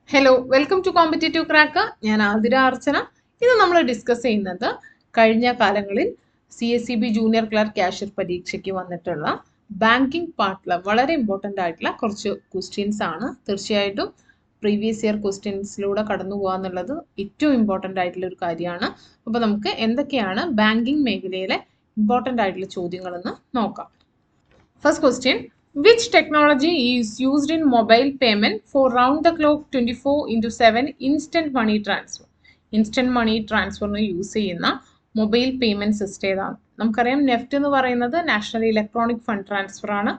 Hello welcome to competitive crack. ഞാൻ ആതിര അർച്ചന. ഇത് നമ്മൾ ഡിസ്കസ് ചെയ്യുന്നത് കഴിഞ്ഞ കാലങ്ങളിൽ CSEB ജൂനിയർ ക്ലർക്ക് ക്യാഷ്യർ പരീക്ഷയ്ക്ക് വന്നിട്ടുള്ള ബാങ്കിങ് പാർട്ടിലെ വളരെ ഇമ്പോർട്ടൻ്റ് ആയിട്ടുള്ള കുറച്ച് ക്വസ്റ്റ്യൻസ് ആണ്. തീർച്ചയായിട്ടും പ്രീവിയസ് ഇയർ ക്വസ്റ്റ്യൻസിലൂടെ കടന്നു പോകുക എന്നുള്ളത് ഏറ്റവും ഇമ്പോർട്ടൻ്റ് ആയിട്ടുള്ള ഒരു കാര്യമാണ്. അപ്പോൾ നമുക്ക് എന്തൊക്കെയാണ് ബാങ്കിങ് മേഖലയിലെ ഇമ്പോർട്ടൻ്റ് ആയിട്ടുള്ള ചോദ്യങ്ങളെന്ന് നോക്കാം. First question, which technology is used in mobile payment for round-the-clock 24/7 instant money transfer? Instant money transfer use ചെയ്യുന്ന മൊബൈൽ പേയ്മെന്റ് സിസ്റ്റം ഏതാണ്? നമുക്കറിയാം നെഫ്റ്റ് എന്ന് പറയുന്നത് നാഷണൽ ഇലക്ട്രോണിക് ഫണ്ട് ട്രാൻസ്ഫർ ആണ്.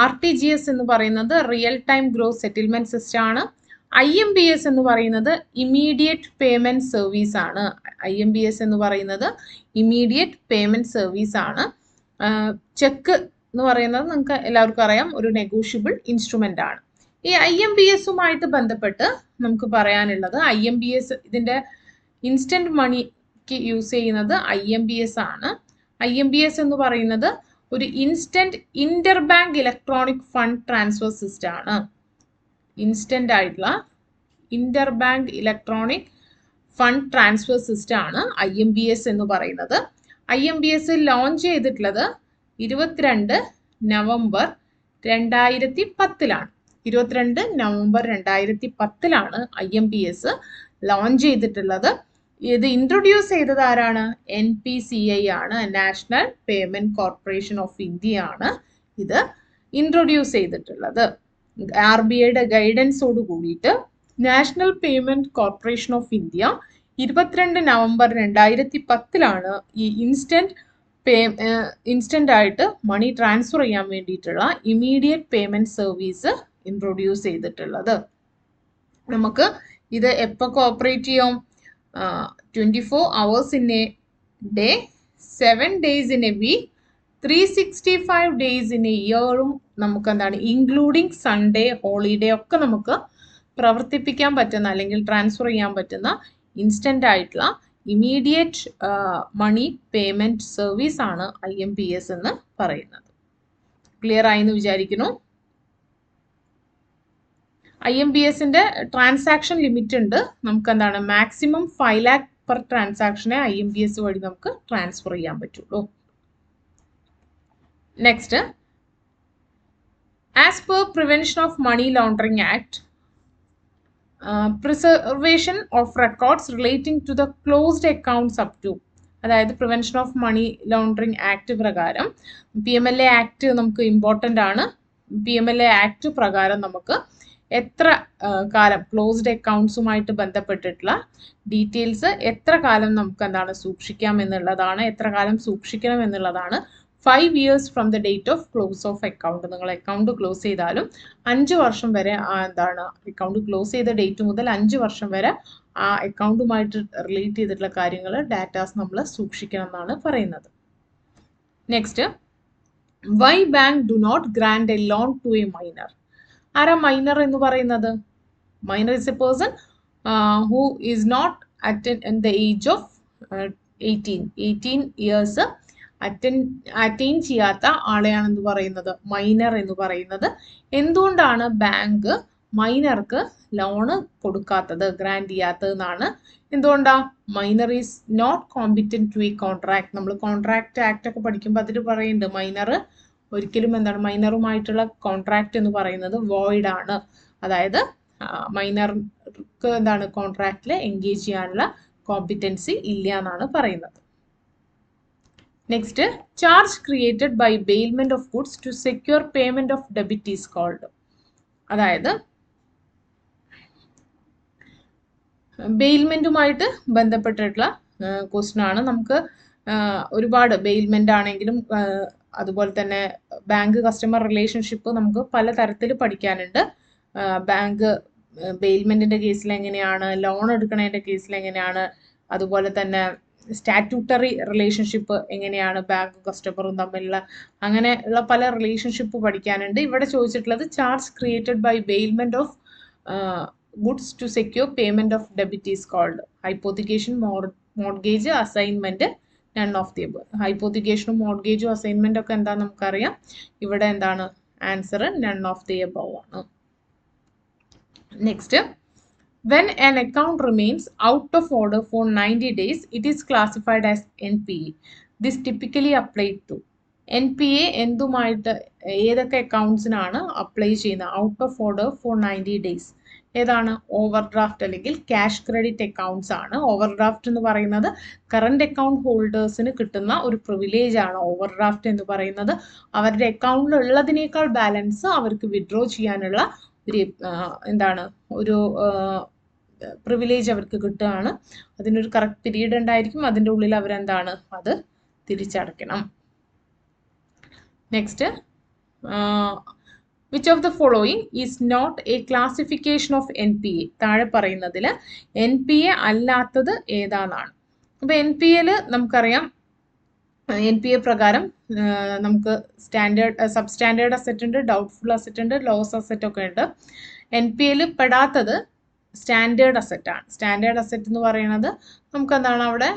RTGS എന്ന് പറയുന്നത് real time gross settlement system ആണ്. IMPS എന്ന് പറയുന്നത് ഇമീഡിയറ്റ് പേയ്മെന്റ് സർവീസ് ആണ്. IMPS എന്ന് പറയുന്നത് ഇമീഡിയറ്റ് പേയ്മെന്റ് സർവീസ് ആണ്. ചെക്ക് എന്ന് പറയുന്നത് നിങ്ങൾക്ക് എല്ലാവർക്കും അറിയാം ഒരു നെഗോഷ്യബിൾ ഇൻസ്ട്രുമെന്റ് ആണ്. ഈ IMPS ബന്ധപ്പെട്ട് നമുക്ക് പറയാനുള്ളത് IMPS ഇതിന്റെ ഇൻസ്റ്റന്റ് മണിക്ക് യൂസ് ചെയ്യുന്നത് IMPS ആണ്. IMPS എന്ന് പറയുന്നത് ഒരു instant Inter bank electronic fund transfer system ആണ്. ഇൻസ്റ്റന്റ് ആയിട്ടുള്ള Inter bank electronic fund transfer system ആണ് IMPS എന്ന് പറയുന്നത്. IMPS ലോഞ്ച് ചെയ്തിട്ടുള്ളത് 22 നവംബർ 2010 22 നവംബർ 2010 IMPS ലോഞ്ച് ചെയ്തിട്ടുള്ളത്. ഇത് ഇൻട്രൊഡ്യൂസ് ചെയ്തത് ആരാണ്? NPCI ആണ്, national payment corporation of India ആണ് ഇത് ഇൻട്രൊഡ്യൂസ് ചെയ്തിട്ടുള്ളത്. RBIയുടെ ഗൈഡൻസോട് കൂടിയിട്ട് national payment corporation of India 22 November 2010 ഈ ഇൻസ്റ്റന്റ് ആയിട്ട് മണി ട്രാൻസ്ഫർ ചെയ്യാൻ വേണ്ടിയിട്ടുള്ള ഇമീഡിയറ്റ് പേയ്മെന്റ് സർവീസ് ഇൻട്രൊഡ്യൂസ് ചെയ്തിട്ടുള്ളത്. നമുക്ക് ഇത് എപ്പോൾ കോപ്പറേറ്റ് ചെയ്യും? 24 hours in a day, 7 days in a week, 365 days in a yearും നമുക്ക് എന്താണ് ഇൻക്ലൂഡിങ് സൺഡേ ഹോളിഡേ ഒക്കെ നമുക്ക് പ്രവർത്തിപ്പിക്കാൻ പറ്റുന്ന അല്ലെങ്കിൽ ട്രാൻസ്ഫർ ചെയ്യാൻ പറ്റുന്ന ഇൻസ്റ്റന്റ് ആയിട്ടുള്ള ഇമീഡിയറ്റ് മണി പേയ്മെന്റ് സർവീസ് ആണ് IMPS എന്ന് പറയുന്നത്. ക്ലിയർ ആയി എന്ന് വിചാരിക്കുന്നു. IMPSന്റെ ട്രാൻസാക്ഷൻ ലിമിറ്റ് ഉണ്ട്. നമുക്ക് എന്താണ് മാക്സിമം 5 lakh per ട്രാൻസാക്ഷനെ IMPS വഴി നമുക്ക് ട്രാൻസ്ഫർ ചെയ്യാൻ പറ്റുള്ളൂ. Next, as per prevention of money laundering act, preservation of records relating to the closed accounts up to, അതായത് prevention of money laundering act പ്രകാരം PMLA ആക്ട് നമുക്ക് ഇമ്പോർട്ടൻ്റ് ആണ്. PMLA act പ്രകാരം നമുക്ക് എത്ര കാലം ക്ലോസ്ഡ് അക്കൗണ്ട്സുമായിട്ട് ബന്ധപ്പെട്ടിട്ടുള്ള ഡീറ്റെയിൽസ് എത്ര കാലം നമുക്ക് എന്താണ് സൂക്ഷിക്കാം എന്നുള്ളതാണ്, എത്ര കാലം സൂക്ഷിക്കണം എന്നുള്ളതാണ്. 5 years from the date of close of account. നിങ്ങൾ അക്കൗണ്ട് ക്ലോസ് ചെയ്താലും 5 വർഷം വരെ എന്താണ് അക്കൗണ്ട് ക്ലോസ് ചെയ്ത ഡേറ്റ് മുതൽ 5 വർഷം വരെ ആ അക്കൗണ്ടുമായിട്ട് റിലേറ്റ് ചെയ്തിട്ടുള്ള കാര്യങ്ങൾ ഡാറ്റാസ് നമ്മൾ സൂക്ഷിക്കണം എന്നാണ് പറയുന്നത്. Next, why bank do not grant a loan to a minor? ആരാ മൈനർ എന്ന് പറയുന്നത്? Minor is a person who is not in the age of 18 years attain ചെയ്യാത്ത ആളെയാണെന്ന് പറയുന്നത് മൈനർ എന്ന് പറയുന്നത്. എന്തുകൊണ്ടാണ് ബാങ്ക് മൈനർക്ക് ലോണ് കൊടുക്കാത്തത്, ഗ്രാൻഡ് ചെയ്യാത്തതെന്നാണ്? എന്തുകൊണ്ടാ? Minor is not competent to a contract. നമ്മൾ കോൺട്രാക്ട് ആക്ട് ഒക്കെ പഠിക്കുമ്പോൾ അതിൽ പറയുന്നുണ്ട് മൈനർ ഒരിക്കലും എന്താണ് മൈനറുമായിട്ടുള്ള കോൺട്രാക്ട് എന്ന് പറയുന്നത് വോയിഡ് ആണ്. അതായത് മൈനർക്ക് എന്താണ് കോൺട്രാക്റ്റിൽ എൻഗേജ് ചെയ്യാനുള്ള കോമ്പിറ്റൻസി ഇല്ല എന്നാണ് പറയുന്നത്. Next, charge created by bailment of goods to secure payment of debit is called. അതായത് ബെയിൽമെന്റുമായിട്ട് ബന്ധപ്പെട്ടിട്ടുള്ള ക്വസ്റ്റ്യൻ ആണ്. നമുക്ക് ഒരുപാട് ബെയിൽമെന്റ് ആണെങ്കിലും അതുപോലെ തന്നെ ബാങ്ക് കസ്റ്റമർ റിലേഷൻഷിപ്പ് നമുക്ക് പല തരത്തിൽ പഠിക്കാനുണ്ട്. ബാങ്ക് ബെയിൽമെന്റിന്റെ കേസിൽ എങ്ങനെയാണ്, ലോൺ എടുക്കണതിന്റെ കേസിൽ എങ്ങനെയാണ്, അതുപോലെ തന്നെ സ്റ്റാറ്റ്യൂട്ടറി റിലേഷൻഷിപ്പ് എങ്ങനെയാണ് ബാങ്ക് കസ്റ്റമറും തമ്മിലുള്ള, അങ്ങനെയുള്ള പല റിലേഷൻഷിപ്പ് പഠിക്കാനുണ്ട്. ഇവിടെ ചോദിച്ചിട്ടുള്ളത് charge created by bailment of goods to secure payment of debit is called hypothecation, mortgage, assignment, none of the above. ഹൈപ്പോത്തിക്കേഷനും മോർഗേജും അസൈൻമെന്റ് ഒക്കെ എന്താ നമുക്കറിയാം. ഇവിടെ എന്താണ് answer? None of the above ആണ്. Next, When an account remains out of order for 90 days, it is classified as NPA. This typically applied to NPA എന്തുമായിട്ട് ഏതൊക്കെ അക്കൗണ്ട്സിനാണ് apply ചെയ്യുന്നത്? Out of order for 90 days ഏതാണ്? Over draft അല്ലെങ്കിൽ cash credit accounts ആണ്. Over draft എന്ന് പറയുന്നത് current account ഹോൾഡേഴ്സിന് കിട്ടുന്ന ഒരു privilege ആണ്. ഓവർ ഡ്രാഫ്റ്റ് എന്ന് പറയുന്നത് അവരുടെ അക്കൗണ്ടിൽ ഉള്ളതിനേക്കാൾ ബാലൻസ് അവർക്ക് വിഡ്രോ ചെയ്യാനുള്ള ഒരു എന്താണ് ഒരു പ്രിവിലേജ് അവർക്ക് കിട്ടുകയാണ്. അതിനൊരു കറക്റ്റ് പീരീഡ് ഉണ്ടായിരിക്കും. അതിൻ്റെ ഉള്ളിൽ അവരെന്താണ് അത് തിരിച്ചടയ്ക്കണം. Next, which of the following is not a classification of NPA? താഴെ പറയുന്നതിൽ NPA അല്ലാത്തത് ഏതാണെന്നാണ്. അപ്പോൾ NPAയിൽ നമുക്കറിയാം, NPA പ്രകാരം നമുക്ക് സ്റ്റാൻഡേർഡ് സബ് സ്റ്റാൻഡേർഡ് അസറ്റ് ഉണ്ട്, ഡൗട്ട്ഫുൾ അസറ്റ് ഉണ്ട്, ലോസ് അസറ്റ് ഒക്കെ ഉണ്ട്. NPAയിൽ പെടാത്തത് സ്റ്റാൻഡേർഡ് അസറ്റ് ആണ്. സ്റ്റാൻഡേർഡ് അസറ്റ് എന്ന് പറയുന്നത് നമുക്ക് എന്താണ് അവിടെ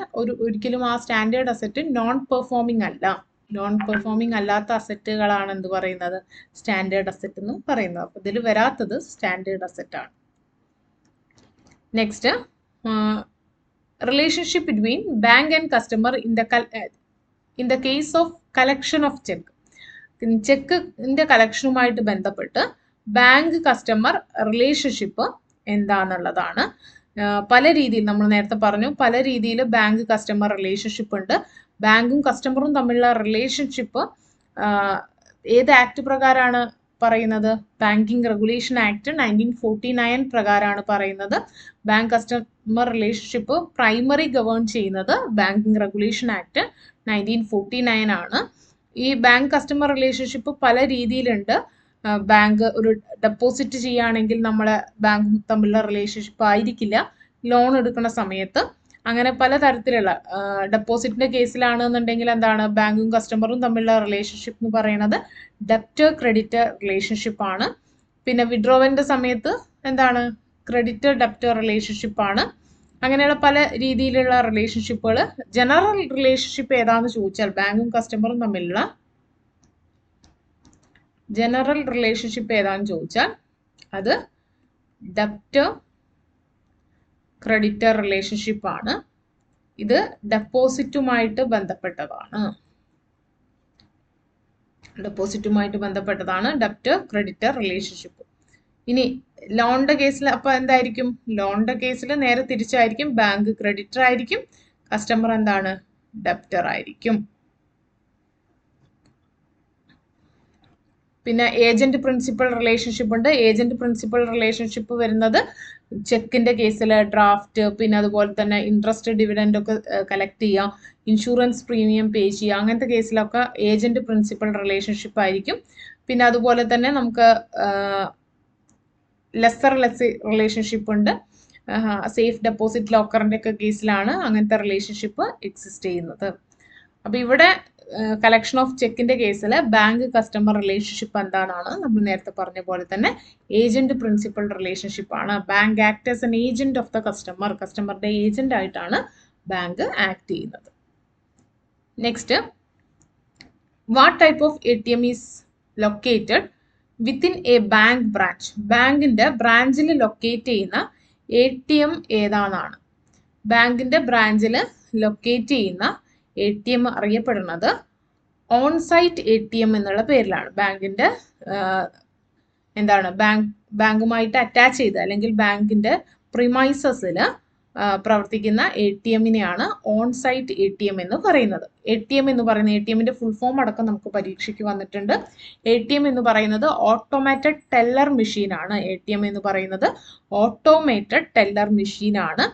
ഒരിക്കലും ആ സ്റ്റാൻഡേർഡ് അസറ്റ് നോൺ പെർഫോമിംഗ് അല്ല. നോൺ പെർഫോമിംഗ് അല്ലാത്ത അസറ്റുകളാണ് എന്ത് പറയുന്നത്? സ്റ്റാൻഡേർഡ് അസറ്റ് എന്ന് പറയുന്നത്. അപ്പോൾ ഇതിൽ വരാത്തത് സ്റ്റാൻഡേർഡ് അസറ്റ് ആണ്. Next, relationship between bank and customer in the case of collection of cheque. ചെക്കിന്റെ കളക്ഷനുമായിട്ട് ബന്ധപ്പെട്ട് ബാങ്ക് കസ്റ്റമർ റിലേഷൻഷിപ്പ് എന്താണെന്നുള്ളതാണ്. പല രീതിയിൽ നമ്മൾ നേരത്തെ പറഞ്ഞു, പല രീതിയിൽ ബാങ്ക് കസ്റ്റമർ റിലേഷൻഷിപ്പ് ഉണ്ട്. ബാങ്കും കസ്റ്റമറും തമ്മിലുള്ള റിലേഷൻഷിപ്പ് ഏത് ആക്ട് പ്രകാരമാണ് പറയുന്നത്? ബാങ്കിങ് റെഗുലേഷൻ ആക്ട് 1949 പ്രകാരമാണ് പറയുന്നത്. Bank customer relationship primary govern ചെയ്യുന്നത് ബാങ്കിങ് റെഗുലേഷൻ ആക്ട് 1949 ആണ്. ഈ ബാങ്ക് കസ്റ്റമർ റിലേഷൻഷിപ്പ് പല രീതിയിലുണ്ട്. ബാങ്ക് ഒരു ഡെപ്പോസിറ്റ് ചെയ്യുകയാണെങ്കിൽ നമ്മളെ ബാങ്കും തമ്മിലുള്ള റിലേഷൻഷിപ്പ് ആയിരിക്കില്ല ലോൺ എടുക്കുന്ന സമയത്ത്. അങ്ങനെ പലതരത്തിലുള്ള ഡെപ്പോസിറ്റിന്റെ കേസിലാണെന്നുണ്ടെങ്കിൽ എന്താണ് ബാങ്കും കസ്റ്റമറും തമ്മിലുള്ള റിലേഷൻഷിപ്പ് എന്ന് പറയുന്നത് ഡെപ്റ്റർ ക്രെഡിറ്റർ റിലേഷൻഷിപ്പ് ആണ്. പിന്നെ വിഡ്രോവലിന്റെ സമയത്ത് എന്താണ് ക്രെഡിറ്റർ ഡെപ്റ്റർ റിലേഷൻഷിപ്പ് ആണ്. അങ്ങനെയുള്ള പല രീതിയിലുള്ള റിലേഷൻഷിപ്പുകൾ. ജനറൽ റിലേഷൻഷിപ്പ് ഏതാണെന്ന് ചോദിച്ചാൽ ബാങ്കും കസ്റ്റമറും തമ്മിലുള്ള ജനറൽ റിലേഷൻഷിപ്പ് ഏതാണെന്ന് ചോദിച്ചാൽ അത് ഡെപ്റ്റർ ക്രെഡിറ്റർ റിലേഷൻഷിപ്പ് ആണ്. ഇത് ഡെപ്പോസിറ്റുമായിട്ട് ബന്ധപ്പെട്ടതാണ്. Debtor creditor relationship. ഇനി ലോണിന്റെ കേസിൽ അപ്പൊ എന്തായിരിക്കും? ലോണിന്റെ കേസിൽ നേരെ തിരിച്ചായിരിക്കും. ബാങ്ക് ക്രെഡിറ്റർ ആയിരിക്കും, കസ്റ്റമർ എന്താണ് ഡെപ്റ്റർ ആയിരിക്കും. പിന്നെ ഏജന്റ് പ്രിൻസിപ്പൽ റിലേഷൻഷിപ്പ് ഉണ്ട്. ഏജന്റ് പ്രിൻസിപ്പൽ റിലേഷൻഷിപ്പ് വരുന്നത് ചെക്കിന്റെ കേസിൽ ഡ്രാഫ്റ്റ്, പിന്നെ അതുപോലെ തന്നെ ഇൻട്രസ്റ്റ് ഡിവിഡൻഡ് ഒക്കെ കളക്ട് ചെയ്യുക, ഇൻഷുറൻസ് പ്രീമിയം പേ ചെയ്യുക, അങ്ങനത്തെ കേസിലൊക്കെ ഏജന്റ് പ്രിൻസിപ്പൽ റിലേഷൻഷിപ്പ് ആയിരിക്കും. പിന്നെ അതുപോലെ തന്നെ നമുക്ക് ലെസ്സർ റിലേഷൻഷിപ്പ് ഉണ്ട്. സേഫ് ഡെപ്പോസിറ്റ് ലോക്കറിന്റെ ഒക്കെ കേസിലാണ് അങ്ങനത്തെ റിലേഷൻഷിപ്പ് എക്സിസ്റ്റ് ചെയ്യുന്നത്. അപ്പൊ ഇവിടെ കളക്ഷൻ ഓഫ് ചെക്കിന്റെ കേസിൽ ബാങ്ക് കസ്റ്റമർ റിലേഷൻഷിപ്പ് എന്താണെന്നാണ് നമ്മൾ നേരത്തെ പറഞ്ഞ പോലെ തന്നെ ഏജന്റ് പ്രിൻസിപ്പൽ റിലേഷൻഷിപ്പ് ആണ്. Bank act as an agent of the customer. കസ്റ്റമറുടെ ഏജന്റ് ആയിട്ടാണ് ബാങ്ക് ആക്ട് ചെയ്യുന്നത്. Next, what type of ATM is located within a bank branch? ബാങ്കിന്റെ ബ്രാഞ്ചിൽ ലൊക്കേറ്റ് ചെയ്യുന്ന ATM ഏതാണെന്നാണ്. ബാങ്കിന്റെ ബ്രാഞ്ചിൽ ലൊക്കേറ്റ് ചെയ്യുന്ന ATM അറിയപ്പെടുന്നത് ഓൺ സൈറ്റ് ATM എന്നുള്ള പേരിലാണ്. ബാങ്കിന്റെ എന്താണ് ബാങ്കുമായിട്ട് അറ്റാച്ച് ചെയ്ത് അല്ലെങ്കിൽ ബാങ്കിന്റെ പ്രിമൈസസിൽ പ്രവർത്തിക്കുന്ന ATMനെയാണ് ഓൺ സൈറ്റ് ATM എന്ന് പറയുന്നത്. ATM എന്ന് പറയുന്ന ATMന്റെ ഫുൾ ഫോം അടക്കം നമുക്ക് പരീക്ഷയ്ക്ക് വന്നിട്ടുണ്ട്. ATM എന്ന് പറയുന്നത് ഓട്ടോമാറ്റഡ് ടെല്ലർ മെഷീൻ ആണ്. ATM എന്ന് പറയുന്നത് ഓട്ടോമേറ്റഡ് ടെല്ലർ മെഷീൻ ആണ്.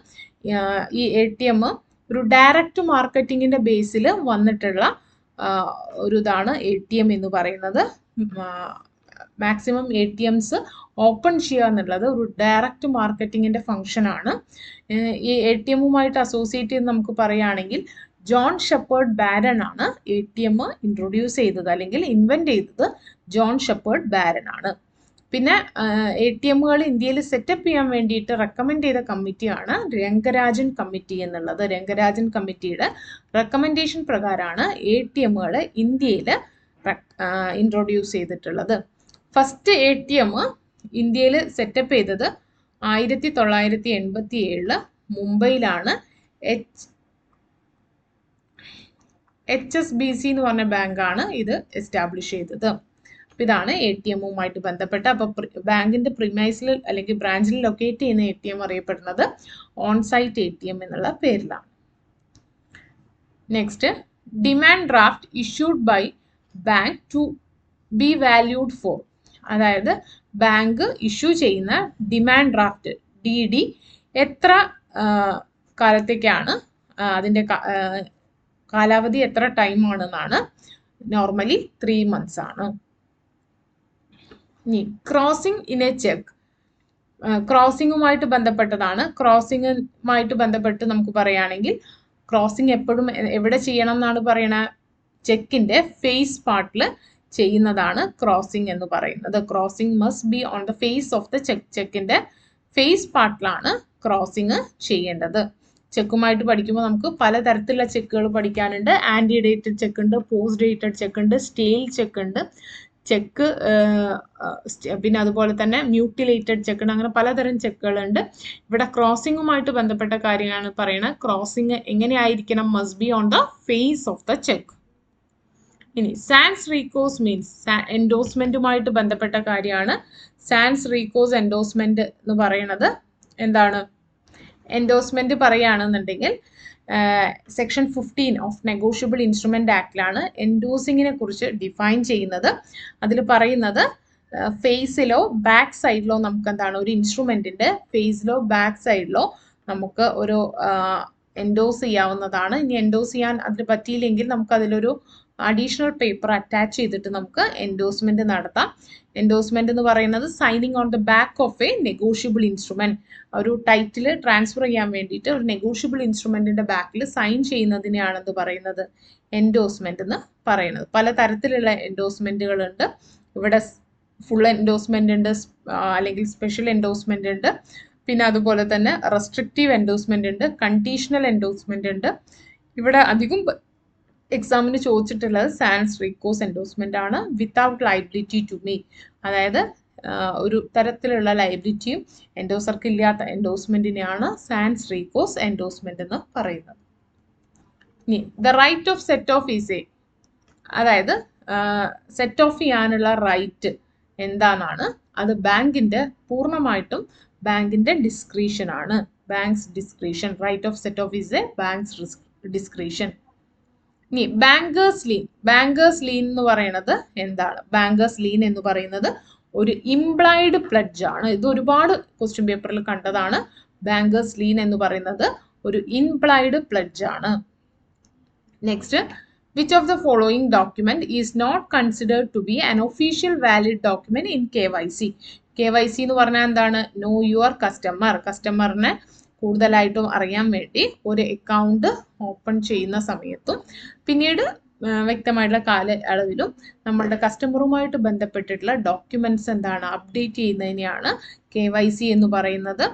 ഈ ATM ഒരു ഡയറക്റ്റ് മാർക്കറ്റിങ്ങിന്റെ ബേസിൽ വന്നിട്ടുള്ള ഒരു ഇതാണ് ATM എന്ന് പറയുന്നത്. മാക്സിമം ATMs ഓപ്പൺ ചെയ്യുക എന്നുള്ളത് ഒരു ഡയറക്റ്റ് മാർക്കറ്റിങ്ങിന്റെ ഫംഗ്ഷൻ ആണ്. ഈ ATMുമായിട്ട് അസോസിയേറ്റ് ചെയ്ത് നമുക്ക് പറയുകയാണെങ്കിൽ ജോൺ ഷെപ്പേർഡ് ബാരൺ ആണ് ATM ഇൻട്രൊഡ്യൂസ് ചെയ്തത് അല്ലെങ്കിൽ ഇൻവെന്റ് ചെയ്തത് ജോൺ ഷെപ്പേർഡ് ബാരൺ ആണ്. പിന്നെ ATMകൾ ഇന്ത്യയിൽ സെറ്റപ്പ് ചെയ്യാൻ വേണ്ടിയിട്ട് റെക്കമെൻഡ് ചെയ്ത കമ്മിറ്റിയാണ് രംഗരാജൻ കമ്മിറ്റി എന്നുള്ളത്. രംഗരാജൻ കമ്മിറ്റിയുടെ റെക്കമെൻഡേഷൻ പ്രകാരമാണ് ATMകൾ ഇന്ത്യയിൽ ഇൻട്രൊഡ്യൂസ് ചെയ്തിട്ടുള്ളത്. ഫസ്റ്റ് ATM ഇന്ത്യയിൽ സെറ്റപ്പ് ചെയ്തത് 1987 മുംബൈയിലാണ് HSBC എന്ന് പറഞ്ഞ ബാങ്കാണ് ഇത് എസ്റ്റാബ്ലിഷ് ചെയ്തത്. അപ്പം ഇതാണ് ATMുമായിട്ട് ബന്ധപ്പെട്ട്. അപ്പോൾ ബാങ്കിന്റെ പ്രിമൈസിൽ അല്ലെങ്കിൽ ബ്രാഞ്ചിൽ ലൊക്കേറ്റ് ചെയ്യുന്ന ATM അറിയപ്പെടുന്നത് ഓൺസൈറ്റ് ATM എന്നുള്ള പേരിലാണ്. Next, demand draft issued by bank to be valued for. അതായത് ബാങ്ക് ഇഷ്യൂ ചെയ്യുന്ന ഡിമാൻഡ് ഡ്രാഫ്റ്റ് DD എത്ര കാലത്തേക്കാണ്, അതിൻ്റെ കാലാവധി എത്ര ടൈം ആണെന്നാണ്. നോർമലി 3 months ആണ്. ഇനി ക്രോസിംഗ് ഇൻ എ ചെക്ക്, ക്രോസിംഗുമായിട്ട് ബന്ധപ്പെട്ടതാണ്. ക്രോസിംഗുമായിട്ട് ബന്ധപ്പെട്ട് നമുക്ക് പറയുകയാണെങ്കിൽ ക്രോസിംഗ് എപ്പോഴും എവിടെ ചെയ്യണം എന്നാണ് പറയണ, ചെക്കിന്റെ ഫേസ് പാർട്ടിൽ ചെയ്യുന്നതാണ് ക്രോസിംഗ് എന്ന് പറയുന്നത്. Crossing must be on the face of the cheque. ചെക്കിന്റെ ഫേസ് പാർട്ടിലാണ് ക്രോസിംഗ് ചെയ്യേണ്ടത്. ചെക്കുമായിട്ട് പഠിക്കുമ്പോൾ നമുക്ക് പലതരത്തിലുള്ള ചെക്കുകൾ പഠിക്കാനുണ്ട്. ആന്റി ഡേറ്റഡ് ചെക്ക് ഉണ്ട്, പോസ്റ്റ് ഡേറ്റഡ് ചെക്ക് ഉണ്ട്, സ്റ്റേൽ ചെക്ക് ഉണ്ട്, ചെക്ക് പിന്നെ അതുപോലെ തന്നെ മ്യൂട്ടിലേറ്റഡ് ചെക്ക് ഉണ്ട്. അങ്ങനെ പലതരം ചെക്കുകളുണ്ട്. ഇവിടെ ക്രോസിംഗുമായിട്ട് ബന്ധപ്പെട്ട കാര്യമാണ് പറയുന്നത്. ക്രോസിംഗ് എങ്ങനെയായിരിക്കണം? Must be on the face of the cheque. ഇനി സാൻസ് റീകോസ് മീൻസ് എൻഡോസ്മെന്റുമായിട്ട് ബന്ധപ്പെട്ട കാര്യമാണ്. സാൻസ് റീകോസ് എൻഡോസ്മെന്റ് എന്ന് പറയുന്നത് എന്താണ്? എൻഡോസ്മെന്റ് പറയുകയാണെന്നുണ്ടെങ്കിൽ സെക്ഷൻ 15 ഓഫ് നെഗോഷ്യബിൾ ഇൻസ്ട്രുമെന്റ് ആക്ടിലാണ് എൻഡോസിങ്ങിനെ കുറിച്ച് ഡിഫൈൻ ചെയ്യുന്നത്. അതിൽ പറയുന്നത് ഫേസിലോ ബാക്ക് സൈഡിലോ നമുക്ക് എന്താണ്, ഒരു ഇൻസ്ട്രുമെന്റിന്റെ ഫേസിലോ ബാക്ക് സൈഡിലോ നമുക്ക് ഒരു എൻഡോസ് ചെയ്യാവുന്നതാണ്. ഇനി എൻഡോസ് ചെയ്യാൻ അതിന് പറ്റിയില്ലെങ്കിൽ നമുക്ക് അതിലൊരു അഡീഷണൽ പേപ്പർ അറ്റാച്ച് ചെയ്തിട്ട് നമുക്ക് എൻഡോസ്മെന്റ് നടത്താം. എൻഡോസ്മെന്റ് എന്ന് പറയുന്നത് signing on the back of A negotiable instrument. ഒരു ടൈറ്റിൽ ട്രാൻസ്ഫർ ചെയ്യാൻ വേണ്ടിയിട്ട് ഒരു നെഗോഷ്യബിൾ ഇൻസ്ട്രുമെന്റിന്റെ ബാക്കിൽ സൈൻ ചെയ്യുന്നതിനെയാണെന്ന് പറയുന്നത് എൻഡോസ്മെന്റ് എന്ന് പറയുന്നത്. പല തരത്തിലുള്ള എൻഡോസ്മെന്റുകൾ ഉണ്ട്. ഇവിടെ ഫുൾ എൻഡോസ്മെന്റ് ഉണ്ട്, അല്ലെങ്കിൽ സ്പെഷ്യൽ എൻഡോസ്മെന്റ് ഉണ്ട്, പിന്നെ അതുപോലെ തന്നെ റെസ്ട്രിക്റ്റീവ് എൻഡോസ്മെന്റ് ഉണ്ട്, കണ്ടീഷണൽ എൻഡോസ്മെന്റ് ഉണ്ട്. ഇവിടെ അധികം എക്സാമിന് ചോദിച്ചിട്ടുള്ളത് സാൻസ് റീകോസ് എൻഡോസ്മെന്റ് ആണ്. വിത്തൗട്ട് ലയബിലിറ്റി ടു മീ, അതായത് ഒരു തരത്തിലുള്ള ലയബിലിറ്റിയും എൻഡോസർക്ക് ഇല്ലാത്ത എൻഡോസ്മെന്റിനെയാണ് സാൻസ് റീകോസ് എൻഡോസ്മെന്റ് എന്ന് പറയുന്നത്. ഇനി the right of set off is a, അതായത് സെറ്റ് ഓഫ് ചെയ്യാനുള്ള റൈറ്റ് എന്താണെന്നാണ്. അത് ബാങ്കിന്റെ പൂർണ്ണമായിട്ടും ബാങ്കിന്റെ ഡിസ്ക്രീഷൻ ആണ്. Bank's discretion. Right of set off is a bank's discretion. ഇനി ബാങ്കേഴ്സ് ലീൻ. ബാങ്കേഴ്സ് ലീൻ എന്ന് പറയുന്നത് എന്താണ്? ബാങ്കേഴ്സ് ലീൻ എന്ന് പറയുന്നത് ഒരു ഇംപ്ലൈഡ് പ്ലഡ്ജ് ആണ്. ഇത് ഒരുപാട് ക്വസ്റ്റ്യൻ പേപ്പറിൽ കണ്ടതാണ്. ബാങ്കേഴ്സ് ലീൻ എന്ന് പറയുന്നത് ഒരു ഇംപ്ലൈഡ് പ്ലഡ്ജ് ആണ്. Next, which of the following document is not considered to be an official valid document in KYC. KYC എന്ന് പറഞ്ഞാൽ എന്താണ്? No your customer. കസ്റ്റമറിനെ കൂടുതലായിട്ടും അറിയാൻ വേണ്ടി ഒരു അക്കൗണ്ട് ഓപ്പൺ ചെയ്യുന്ന സമയത്തും പിന്നീട് വ്യക്തമായിട്ടുള്ള കാലയളവിലും നമ്മളുടെ കസ്റ്റമറുമായിട്ട് ബന്ധപ്പെട്ടിട്ടുള്ള ഡോക്യുമെന്റ്സ് എന്താണ് അപ്ഡേറ്റ് ചെയ്യുന്നതിനെയാണ് KYC എന്ന് പറയുന്നത്.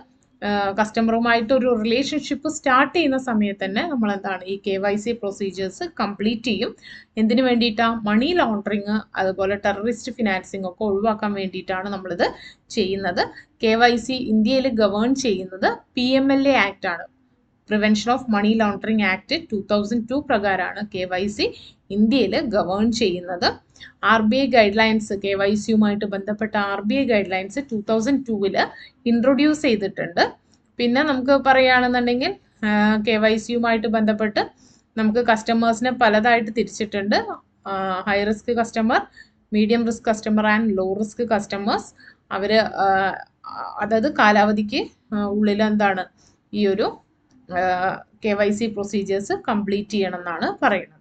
കസ്റ്റമറുമായിട്ട് ഒരു റിലേഷൻഷിപ്പ് സ്റ്റാർട്ട് ചെയ്യുന്ന സമയത്ത് തന്നെ നമ്മൾ എന്താണ് ഈ KYC പ്രൊസീജിയേഴ്സ് കംപ്ലീറ്റ് ചെയ്യും. എന്തിനു വേണ്ടിയിട്ടാണ്? മണി ലോണ്ടറിങ് അതുപോലെ ടെററിസ്റ്റ് ഫിനാൻസിങ് ഒക്കെ ഒഴിവാക്കാൻ വേണ്ടിയിട്ടാണ് നമ്മളിത് ചെയ്യുന്നത്. KYC ഇന്ത്യയിൽ ഗവേൺ ചെയ്യുന്നത് PMLA ആക്ട് ആണ്. Prevention of money laundering act 2002 പ്രകാരമാണ് KYC ഇന്ത്യയിൽ ഗവേൺ ചെയ്യുന്നത്. RBI ഗൈഡ് ലൈൻസ്, KYCയുമായിട്ട് ബന്ധപ്പെട്ട RBI ഗൈഡ് ലൈൻസ് 2002 ഇൻട്രൊഡ്യൂസ് ചെയ്തിട്ടുണ്ട്. പിന്നെ നമുക്ക് പറയുകയാണെന്നുണ്ടെങ്കിൽ KYCയുമായിട്ട് ബന്ധപ്പെട്ട് നമുക്ക് കസ്റ്റമേഴ്സിനെ പലതായിട്ട് തിരിച്ചിട്ടുണ്ട്. High risk customer, medium risk customer and low risk customers. അവർ അതായത് കാലാവധിക്ക് ഉള്ളിൽ എന്താണ് ഈ ഒരു KYC പ്രൊസീജിയേഴ്സ് കംപ്ലീറ്റ് ചെയ്യണം എന്നാണ് പറയുന്നത്.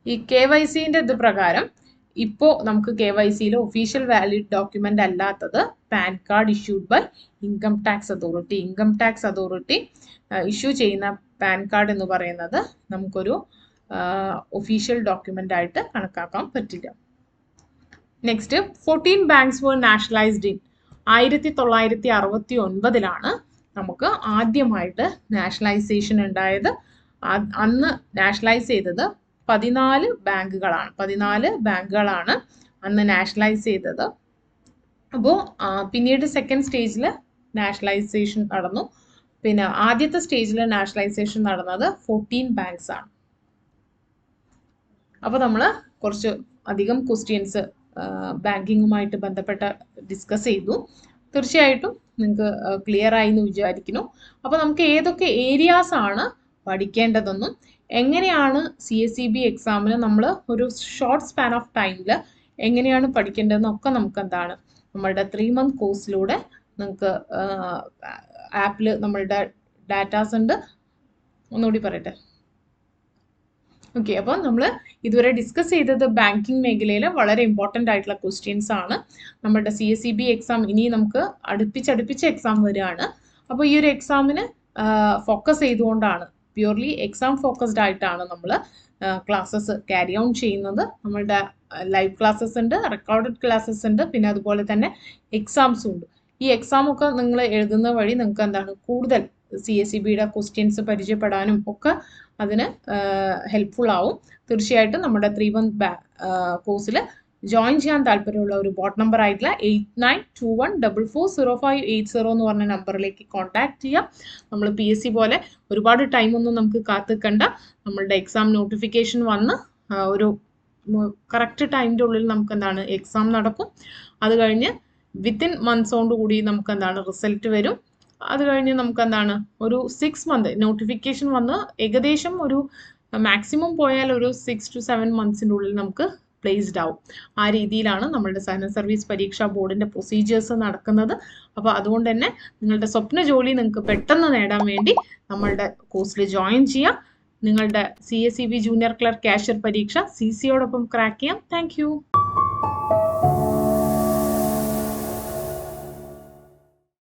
ഈ KYCന്റെ ഇത് പ്രകാരം ഇപ്പോൾ നമുക്ക് KYCയിൽ ഒഫീഷ്യൽ വാലിഡ് ഡോക്യുമെന്റ് അല്ലാത്തത് PAN card issued by income tax authority. Income tax authority issue ചെയ്യുന്ന പാൻ കാർഡ് എന്ന് പറയുന്നത് നമുക്കൊരു ഒഫീഷ്യൽ ഡോക്യുമെന്റ് ആയിട്ട് കണക്കാക്കാൻ പറ്റില്ല. Next, 14 banks were nationalised in 1969 നമുക്ക് ആദ്യമായിട്ട് നാഷണലൈസേഷൻ ഉണ്ടായത്. അന്ന് നാഷണലൈസ് ചെയ്തത് 14 ബാങ്കുകളാണ്. 14 ബാങ്കുകളാണ് അന്ന് നാഷണലൈസ് ചെയ്തത്. അപ്പോൾ പിന്നീട് സെക്കൻഡ് സ്റ്റേജിൽ നാഷണലൈസേഷൻ നടന്നു. പിന്നെ ആദ്യത്തെ സ്റ്റേജിൽ നാഷണലൈസേഷൻ നടന്നത് 14 ബാങ്ക്സ് ആണ്. അപ്പോൾ നമ്മൾ കുറച്ച് അധികം ക്വസ്റ്റ്യൻസ് ബാങ്കിങ്ങുമായിട്ട് ബന്ധപ്പെട്ട ഡിസ്കസ് ചെയ്തു. തീർച്ചയായിട്ടും നിങ്ങൾക്ക് ക്ലിയർ ആയി എന്ന് വിചാരിക്കുന്നു. അപ്പോൾ നമുക്ക് ഏതൊക്കെ ഏരിയാസ് ആണ് പഠിക്കേണ്ടതെന്നും എങ്ങനെയാണ് CSEB എക്സാമിന് നമ്മൾ ഒരു ഷോർട്ട് സ്പാൻ ഓഫ് ടൈമിൽ എങ്ങനെയാണ് പഠിക്കേണ്ടതെന്നും ഒക്കെ നമുക്ക് എന്താണ് നമ്മളുടെ 3 month കോഴ്സിലൂടെ നിങ്ങൾക്ക് ആപ്പിൽ നമ്മളുടെ ഡാറ്റാസ് ഉണ്ട്. ഒന്നുകൂടി പറയട്ടെ. ഓക്കെ, അപ്പോൾ നമ്മൾ ഇതുവരെ ഡിസ്കസ് ചെയ്തത് ബാങ്കിങ് മേഖലയിൽ വളരെ ഇമ്പോർട്ടൻ്റ് ആയിട്ടുള്ള ക്വസ്റ്റ്യൻസ് ആണ്. നമ്മുടെ CSEB എക്സാം ഇനി നമുക്ക് അടുപ്പിച്ച് എക്സാം വരികയാണ്. അപ്പോൾ ഈ ഒരു എക്സാമിന് ഫോക്കസ് ചെയ്തുകൊണ്ടാണ്, പ്യൂർലി എക്സാം ഫോക്കസ്ഡ് ആയിട്ടാണ് നമ്മൾ ക്ലാസ്സസ് ക്യാരി ഓൺ ചെയ്യുന്നത്. നമ്മളുടെ ലൈവ് ക്ലാസ്സസ് ഉണ്ട്, റെക്കോർഡഡ് ക്ലാസ്സസ് ഉണ്ട്, പിന്നെ അതുപോലെ തന്നെ എക്സാംസും ഉണ്ട്. ഈ എക്സാമൊക്കെ നിങ്ങൾ എഴുതുന്ന വഴി നിങ്ങൾക്ക് എന്താണ് കൂടുതൽ CSEBയുടെ ക്വസ്റ്റ്യൻസ് പരിചയപ്പെടാനും ഒക്കെ അതിന് ഹെൽപ്ഫുൾ ആവും. തീർച്ചയായിട്ടും നമ്മുടെ 3 month കോഴ്സിൽ ജോയിൻ ചെയ്യാൻ താല്പര്യമുള്ള ഒരു ബോട്ട് നമ്പർ ആയിട്ടുള്ള 8921440580 എന്ന് പറഞ്ഞ നമ്പറിലേക്ക് കോൺടാക്ട് ചെയ്യാം. നമ്മൾ PSC പോലെ ഒരുപാട് ടൈമൊന്നും നമുക്ക് കാത്തിക്കണ്ട. നമ്മളുടെ എക്സാം നോട്ടിഫിക്കേഷൻ വന്ന് ഒരു കറക്റ്റ് ടൈമിൻ്റെ ഉള്ളിൽ നമുക്ക് എന്താണ് എക്സാം നടക്കും. അത് കഴിഞ്ഞ് വിത്തിൻ മന്ത്സോണ്ട് കൂടി നമുക്ക് എന്താണ് റിസൾട്ട് വരും. അത് കഴിഞ്ഞ് നമുക്ക് എന്താണ് ഒരു 6 month നോട്ടിഫിക്കേഷൻ വന്ന് ഏകദേശം ഒരു മാക്സിമം പോയാൽ ഒരു 6 to 7 monthസിൻ്റെ ഉള്ളിൽ നമുക്ക് പ്ലേസ്ഡ് ആവും. ആ രീതിയിലാണ് നമ്മളുടെ സഹകരണ സർവീസ് പരീക്ഷാ ബോർഡിൻ്റെ പ്രൊസീജിയേഴ്സ് നടക്കുന്നത്. അപ്പോൾ അതുകൊണ്ട് തന്നെ നിങ്ങളുടെ സ്വപ്ന ജോലി നിങ്ങൾക്ക് പെട്ടെന്ന് നേടാൻ വേണ്ടി നമ്മളുടെ കോഴ്സിൽ ജോയിൻ ചെയ്യാം. നിങ്ങളുടെ CSEB ജൂനിയർ ക്ലർക്ക് കാഷ്യർ പരീക്ഷ CCയോടൊപ്പം ക്രാക്ക് ചെയ്യാം. താങ്ക്